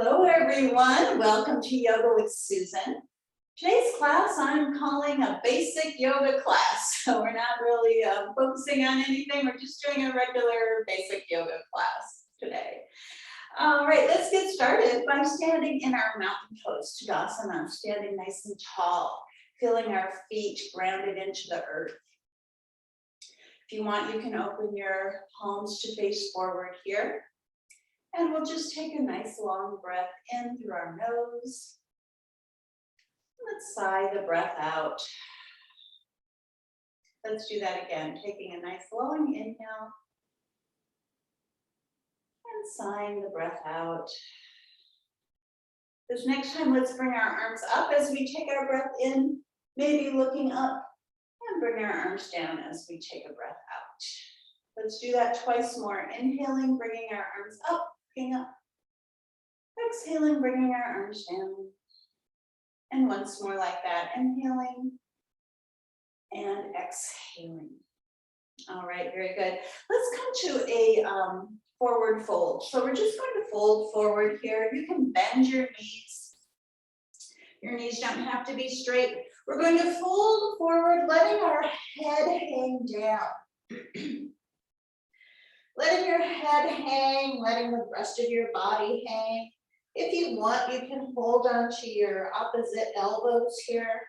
Hello, everyone. Welcome to Yoga with Susan. Today's class I'm calling a basic yoga class. So we're not really focusing on anything. We're just doing a regular basic yoga class today. All right, let's get started by standing in our mountain pose, Tadasana, standing nice and tall, feeling our feet grounded into the earth. If you want, you can open your palms to face forward here. And we'll just take a nice long breath in through our nose. Let's sigh the breath out. Let's do that again, taking a nice long inhale and sighing the breath out. This next time, let's bring our arms up as we take our breath in, maybe looking up, and bring our arms down as we take a breath out. Let's do that twice more. Inhaling, bringing our arms up. Up. Exhaling, bringing our arms down. And once more like that, inhaling and exhaling. All right, very good. Let's come to a forward fold. So we're just going to fold forward here. You can bend your knees. Your knees don't have to be straight. We're going to fold forward, letting our head hang down. Letting your head hang, letting the rest of your body hang. If you want, you can hold onto your opposite elbows here.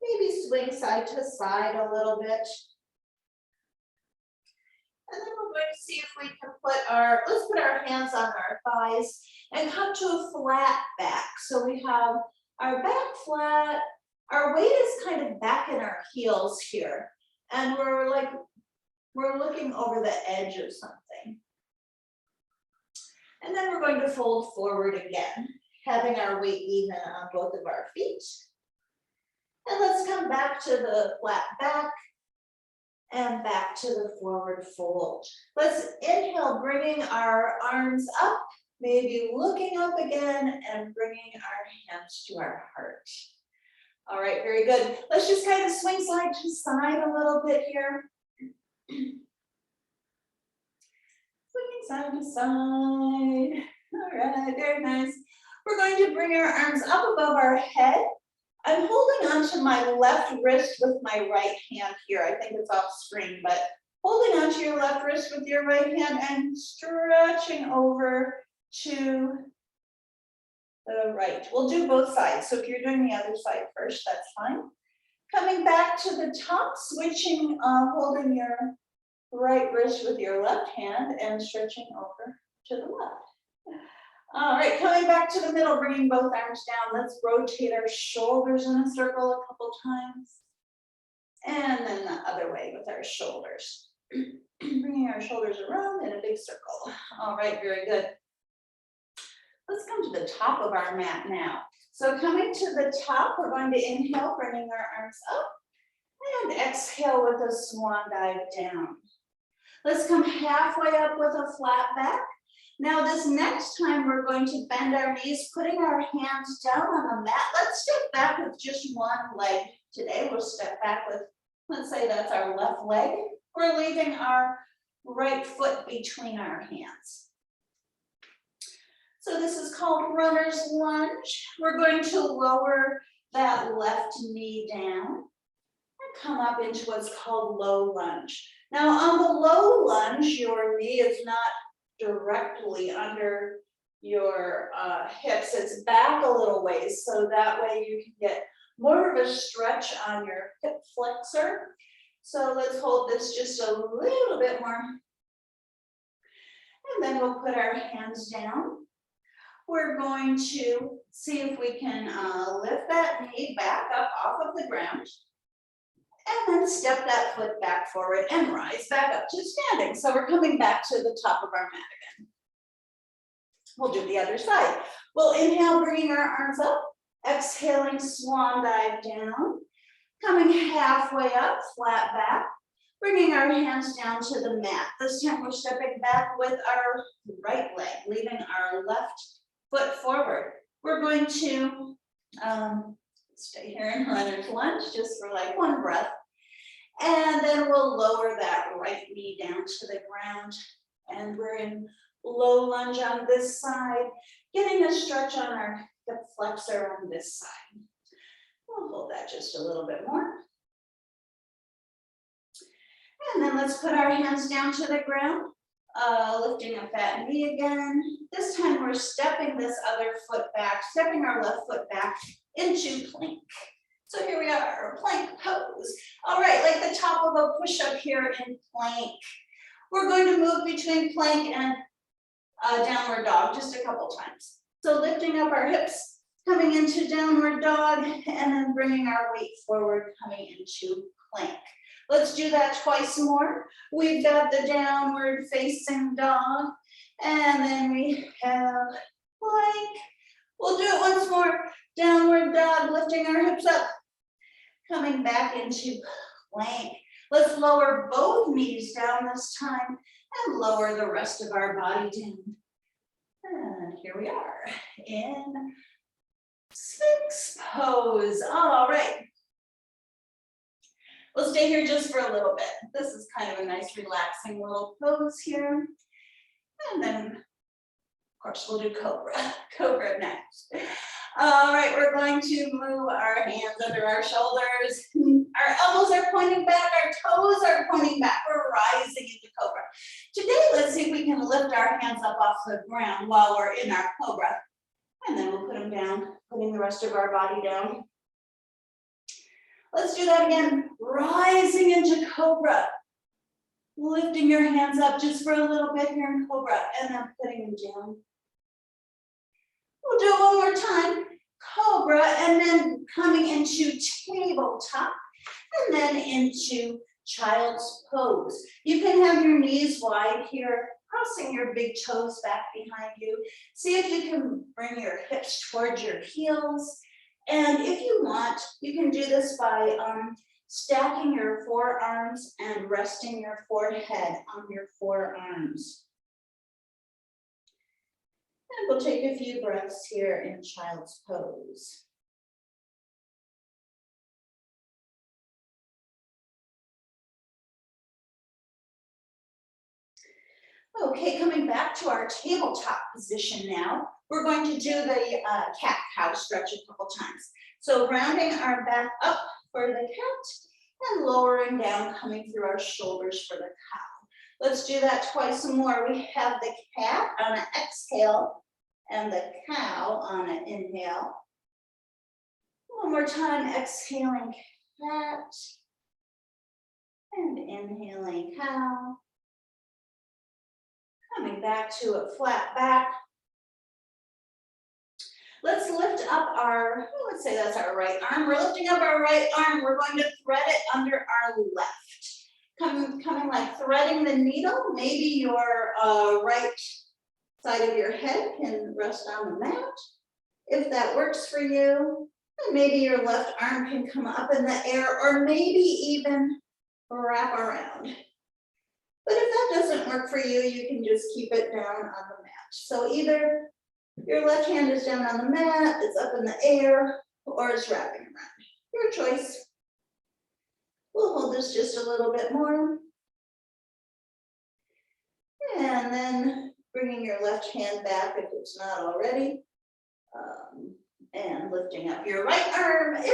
Maybe swing side to side a little bit. And then we're going to see if we can let's put our hands on our thighs and come to a flat back. So we have our back flat, our weight is kind of back in our heels here. And we're looking over the edge of something. And then we're going to fold forward again, having our weight even on both of our feet. And let's come back to the flat back and back to the forward fold. Let's inhale, bringing our arms up, maybe looking up again and bringing our hands to our heart. All right, very good. Let's just kind of swing side to side a little bit here. Swinging side to side. All right, very nice. We're going to bring our arms up above our head. I'm holding on to my left wrist with my right hand here. I think it's off screen, but holding on to your left wrist with your right hand and stretching over to the right. We'll do both sides. So if you're doing the other side first, that's fine. Coming back to the top, switching, holding your right wrist with your left hand and stretching over to the left. All right, coming back to the middle, bringing both arms down. Let's rotate our shoulders in a circle a couple times. And then the other way with our shoulders. Bringing our shoulders around in a big circle. All right, very good. Let's come to the top of our mat now. So coming to the top, we're going to inhale, bringing our arms up, and exhale with a swan dive down. Let's come halfway up with a flat back. Now this next time, we're going to bend our knees, putting our hands down on the mat. Let's step back with just one leg. Today, we'll step back with, let's say that's our left leg. We're leaving our right foot between our hands. So this is called runner's lunge. We're going to lower that left knee down and come up into what's called low lunge. Now on the low lunge, your knee is not directly under your hips. It's back a little ways, so that way you can get more of a stretch on your hip flexor. So let's hold this just a little bit more. And then we'll put our hands down. We're going to see if we can lift that knee back up off of the ground and then step that foot back forward and rise back up to standing. So we're coming back to the top of our mat again. We'll do the other side. We'll inhale, bringing our arms up, exhaling, swan dive down, coming halfway up, flat back, bringing our hands down to the mat. This time we're stepping back with our right leg, leaving our left foot forward. We're going to stay here in runner's lunge just for like one breath. And then we'll lower that right knee down to the ground. And we're in low lunge on this side. getting a stretch on our hip flexor on this side. We'll hold that just a little bit more. And then let's put our hands down to the ground, lifting up that knee again. This time we're stepping this other foot back, stepping our left foot back into plank. So here we are, plank pose. All right, like the top of a push-up here in plank. We're going to move between plank and downward dog just a couple times. So lifting up our hips, coming into downward dog, and then bringing our weight forward, coming into plank. Let's do that twice more. We've got the downward facing dog, and then we have plank. We'll do it once more. Downward dog, lifting our hips up, coming back into plank. Let's lower both knees down this time and lower the rest of our body down. And here we are in Sphinx pose. All right. We'll stay here just for a little bit. This is kind of a nice relaxing little pose here. And then, of course, we'll do cobra next. All right, we're going to move our hands under our shoulders. Our elbows are pointing back, our toes are pointing back. We're rising into cobra. Today, let's see if we can lift our hands up off the ground while we're in our cobra. And then we'll put them down, putting the rest of our body down. Let's do that again. Rising into cobra. Lifting your hands up just for a little bit here in cobra, and then putting them down. We'll do it one more time. Cobra, and then coming into tabletop, and then into child's pose. You can have your knees wide here, crossing your big toes back behind you. See if you can bring your hips towards your heels. And if you want, you can do this by stacking your forearms and resting your forehead on your forearms. And we'll take a few breaths here in child's pose. Okay, coming back to our tabletop position now, we're going to do the cat-cow stretch a couple times. So rounding our back up for the cat and lowering down, coming through our shoulders for the cow. Let's do that twice more. We have the cat on an exhale and the cow on an inhale. One more time, exhaling cat and inhaling cow. Coming back to a flat back. Let's lift up our, let's say that's our right arm. We're lifting up our right arm. We're going to thread it under our left. Coming like threading the needle. Maybe your right side of your head can rest on the mat. If that works for you, then maybe your left arm can come up in the air, or maybe even wrap around. But if that doesn't work for you, you can just keep it down on the mat. So either your left hand is down on the mat, it's up in the air, or it's wrapping around. Your choice. We'll hold this just a little bit more. And then bringing your left hand back if it's not already. And lifting up your right arm into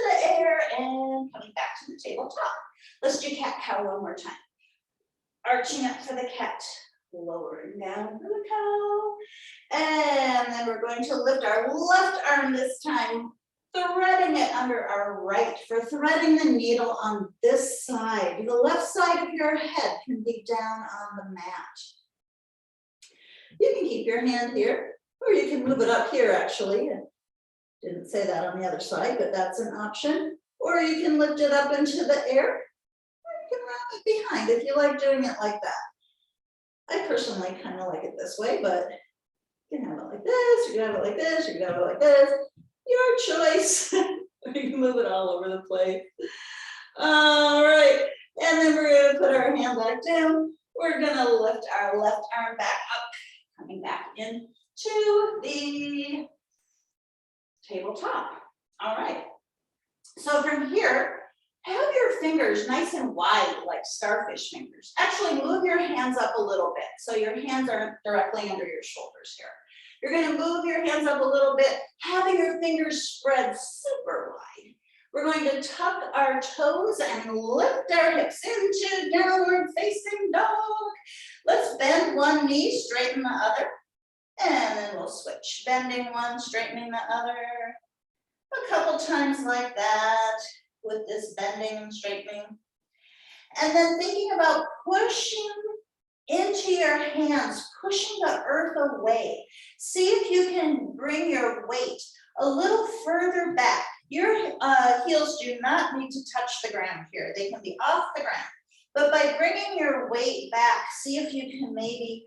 the air and coming back to the tabletop. Let's do cat-cow one more time. Arching up for the cat, lowering down for the cow. And then we're going to lift our left arm this time, threading it under our right for threading the needle on this side. The left side of your head can be down on the mat. You can keep your hand here, or you can move it up here actually. Didn't say that on the other side, but that's an option. Or you can lift it up into the air, or you can wrap it behind if you like doing it like that. I personally kind of like it this way, but you can have it like this, you can have it like this, you can have it like this. Your choice. Or you can move it all over the place. All right, and then we're going to put our hand back down. We're going to lift our left arm back up, coming back into the tabletop. All right. So from here, have your fingers nice and wide like starfish fingers. Actually move your hands up a little bit so your hands aren't directly under your shoulders here. You're gonna move your hands up a little bit, having your fingers spread super wide. We're going to tuck our toes and lift our hips into downward facing dog. Let's bend one knee, straighten the other, and then we'll switch. Bending one, straightening the other. A couple times like that with this bending and straightening. And then thinking about pushing into your hands, pushing the earth away. See if you can bring your weight a little further back. Your heels do not need to touch the ground here. They can be off the ground. But by bringing your weight back, see if you can maybe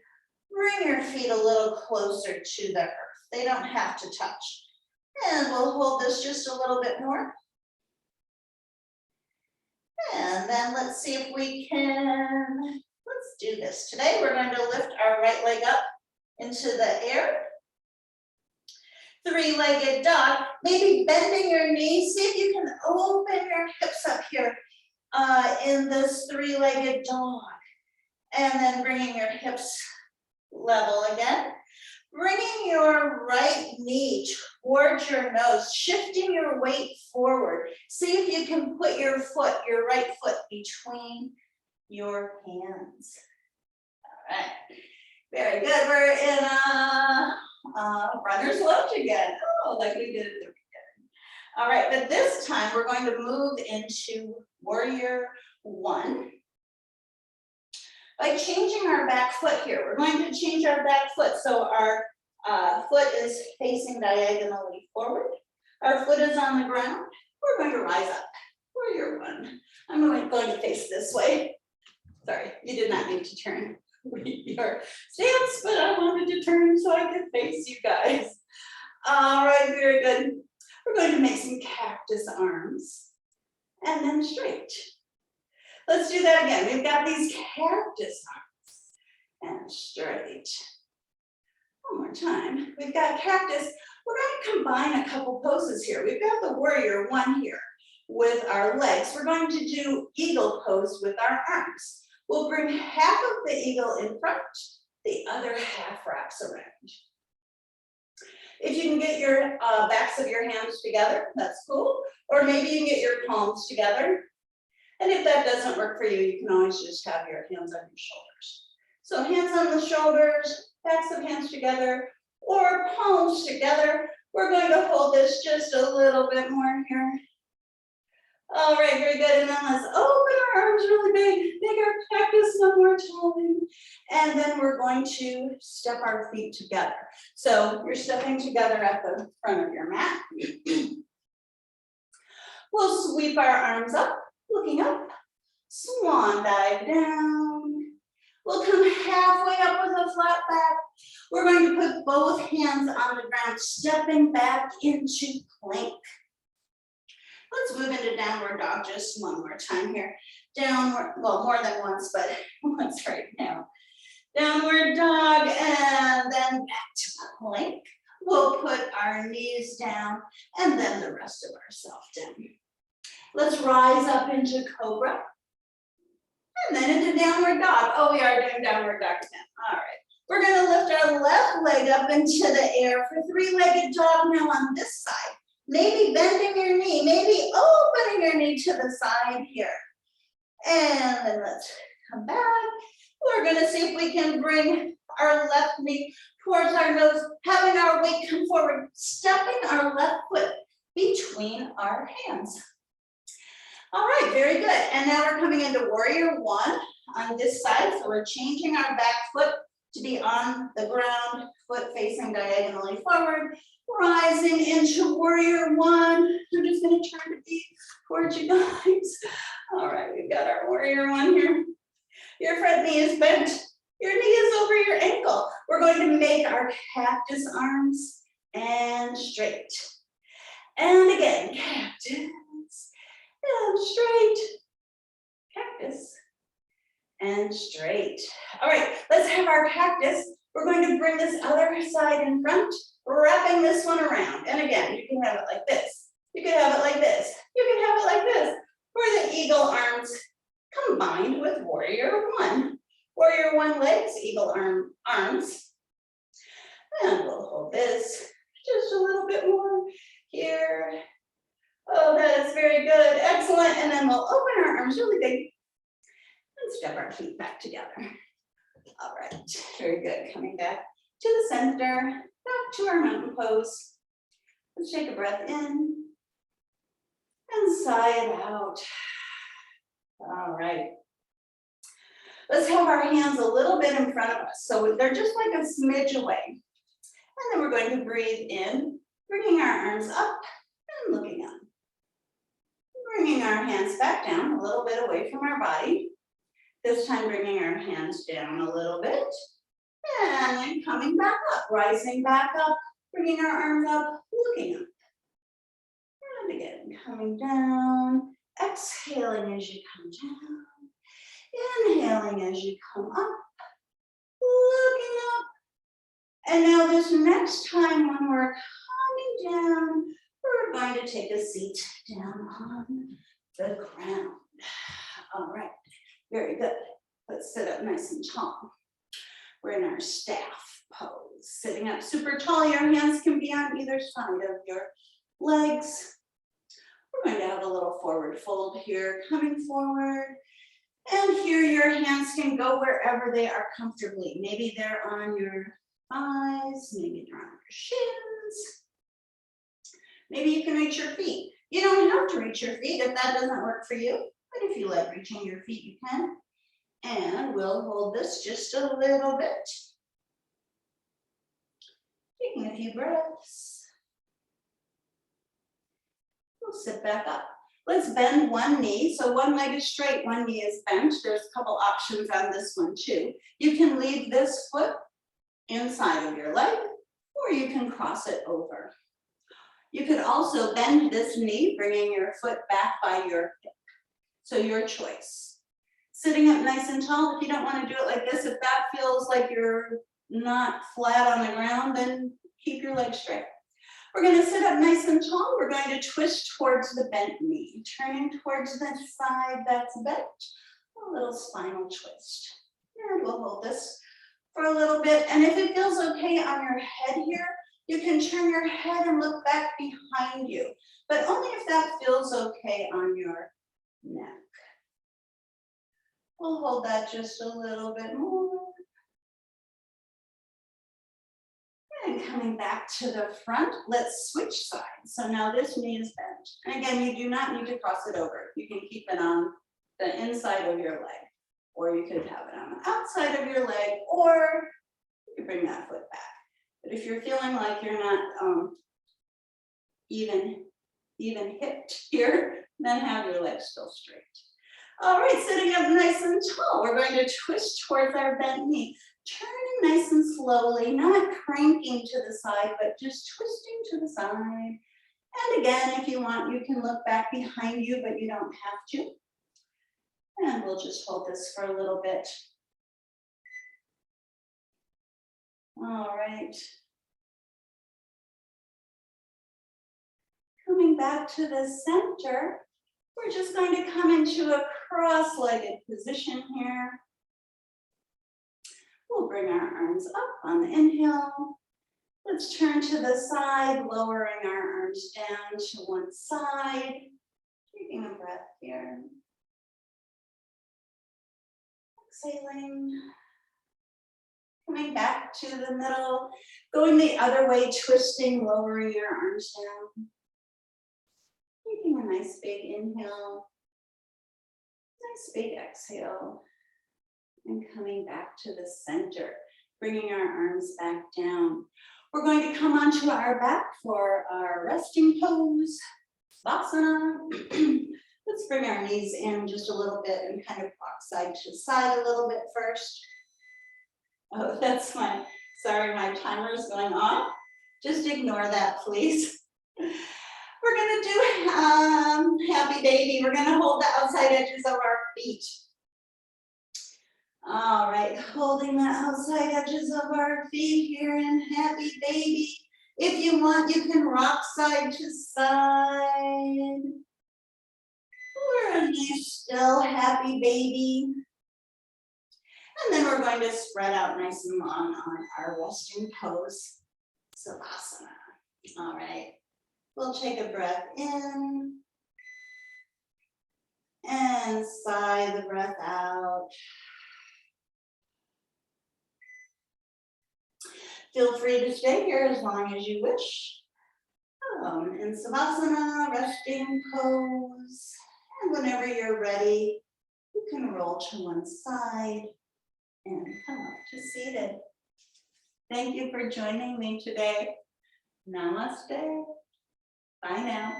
bring your feet a little closer to the earth. They don't have to touch. And we'll hold this just a little bit more. And then let's see if we can, let's do this. Today we're going to lift our right leg up into the air. Three-legged dog, maybe bending your knees. See if you can open your hips up here in this three-legged dog. And then bringing your hips level again. Bringing your right knee towards your nose, shifting your weight forward. See if you can put your foot, your right foot between your hands. All right, very good. We're in runner's lunge again. Oh, like we did at the beginning. All right, but this time we're going to move into warrior one. By changing our back foot here, we're going to change our back foot so our foot is facing diagonally forward. Our foot is on the ground. We're going to rise up. Warrior one. I'm going to face this way. Sorry, you did not need to turn your stance, but I wanted to turn so I could face you guys. All right, very good. We're going to make some cactus arms and then straight. Let's do that again. We've got these cactus arms and straight. One more time. We've got cactus. We're going to combine a couple poses here. We've got the warrior one here with our legs. We're going to do eagle pose with our arms. We'll bring half of the eagle in front, the other half wraps around. If you can get your backs of your hands together, that's cool. Or maybe you can get your palms together. And if that doesn't work for you, you can always just have your hands on your shoulders. So hands on the shoulders, backs of hands together, or palms together. We're going to hold this just a little bit more here. All right, very good. And then let's open our arms really big, make our cactus one more time. And then we're going to step our feet together. So you're stepping together at the front of your mat. We'll sweep our arms up, looking up, swan dive down. We'll come halfway up with a flat back. We're going to put both hands on the ground, stepping back into plank. Let's move into downward dog just one more time here. Downward, well, more than once, but once right now. Downward dog, and then back to plank. We'll put our knees down, and then the rest of ourselves down. Let's rise up into cobra. And then into downward dog. Oh, we are doing downward dog now. All right. We're going to lift our left leg up into the air for three-legged dog now on this side. Maybe bending your knee, maybe opening your knee to the side here. And then let's come back. We're going to see if we can bring our left knee towards our nose, having our weight come forward, stepping our left foot between our hands. All right, very good. And now we're coming into warrior one on this side. So we're changing our back foot to be on the ground, foot facing diagonally forward, rising into warrior one. I'm just going to turn to be towards you guys. All right, we've got our warrior one here. Your front knee is bent. Your knee is over your ankle. We're going to make our cactus arms and straight. And again, cactus. And straight, cactus, and straight. All right, let's have our cactus. We're going to bring this other side in front, wrapping this one around. And again, you can have it like this. You can have it like this. You can have it like this. Or the eagle arms combined with warrior one. Warrior one legs, eagle arms. And we'll hold just a little bit more here. Oh, that is very good. Excellent. And then we'll open our arms really big and step our feet back together. All right, very good. Coming back to the center, back to our mountain pose. Let's take a breath in and sigh it out. All right. Let's have our hands a little bit in front of us. So they're just like a smidge away. And then we're going to breathe in, bringing our arms up and looking up. Bringing our hands back down a little bit away from our body. This time bringing our hands down a little bit. And then coming back up, rising back up, bringing our arms up, looking up. And again, coming down, exhaling as you come down, inhaling as you come up, looking up. And now this next time when we're coming down, we're going to take a seat down on the ground. All right, very good. Let's sit up nice and tall. We're in our staff pose. Sitting up super tall, your hands can be on either side of your legs. We're going to have a little forward fold here, coming forward. And here your hands can go wherever they are comfortably. Maybe they're on your thighs, maybe they're on your shins. Maybe you can reach your feet. You don't have to reach your feet if that doesn't work for you, but if you like reaching your feet, you can. And we'll hold this just a little bit. Taking a few breaths. We'll sit back up. Let's bend one knee. So one leg is straight, one knee is bent. There's a couple options on this one too. You can leave this foot inside of your leg, or you can cross it over. You could also bend this knee, bringing your foot back by your hip. So your choice. Sitting up nice and tall, if you don't want to do it like this, if that feels like you're not flat on the ground, then keep your legs straight. We're going to sit up nice and tall. We're going to twist towards the bent knee, turning towards the side that's bent, a little spinal twist. And we'll hold this for a little bit. And if it feels okay on your head here, you can turn your head and look back behind you, but only if that feels okay on your neck. We'll hold that just a little bit more. And coming back to the front, let's switch sides. So now this knee is bent. And again, you do not need to cross it over. You can keep it on the inside of your leg, or you could have it on the outside of your leg, or you can bring that foot back. But if you're feeling like you're not even hipped here, then have your legs still straight. All right, sitting up nice and tall, we're going to twist towards our bent knee. Turning nice and slowly, not cranking to the side, but just twisting to the side. And again, if you want, you can look back behind you, but you don't have to. And we'll just hold this for a little bit. All right. Coming back to the center, we're just going to come into a cross-legged position here. We'll bring our arms up on the inhale. Let's turn to the side, lowering our arms down to one side. Taking a breath here. Exhaling. Coming back to the middle, going the other way, twisting, lowering your arms down. Taking a nice big inhale, nice big exhale, and coming back to the center, bringing our arms back down. We're going to come onto our back for our resting pose, Savasana. Let's bring our knees in just a little bit and kind of walk side to side a little bit first. Oh, that's fine. Sorry, my timer is going off. Just ignore that, please. We're gonna do happy baby. We're gonna hold the outside edges of our feet. All right, holding the outside edges of our feet here in happy baby. If you want, you can rock side to side. We're a nice, still happy baby. And then we're going to spread out nice and long on our resting pose, Savasana. All right, we'll take a breath in and sigh the breath out. Feel free to stay here as long as you wish. In Savasana, resting pose. And whenever you're ready, you can roll to one side and come up to seated. Thank you for joining me today. Namaste. Bye now.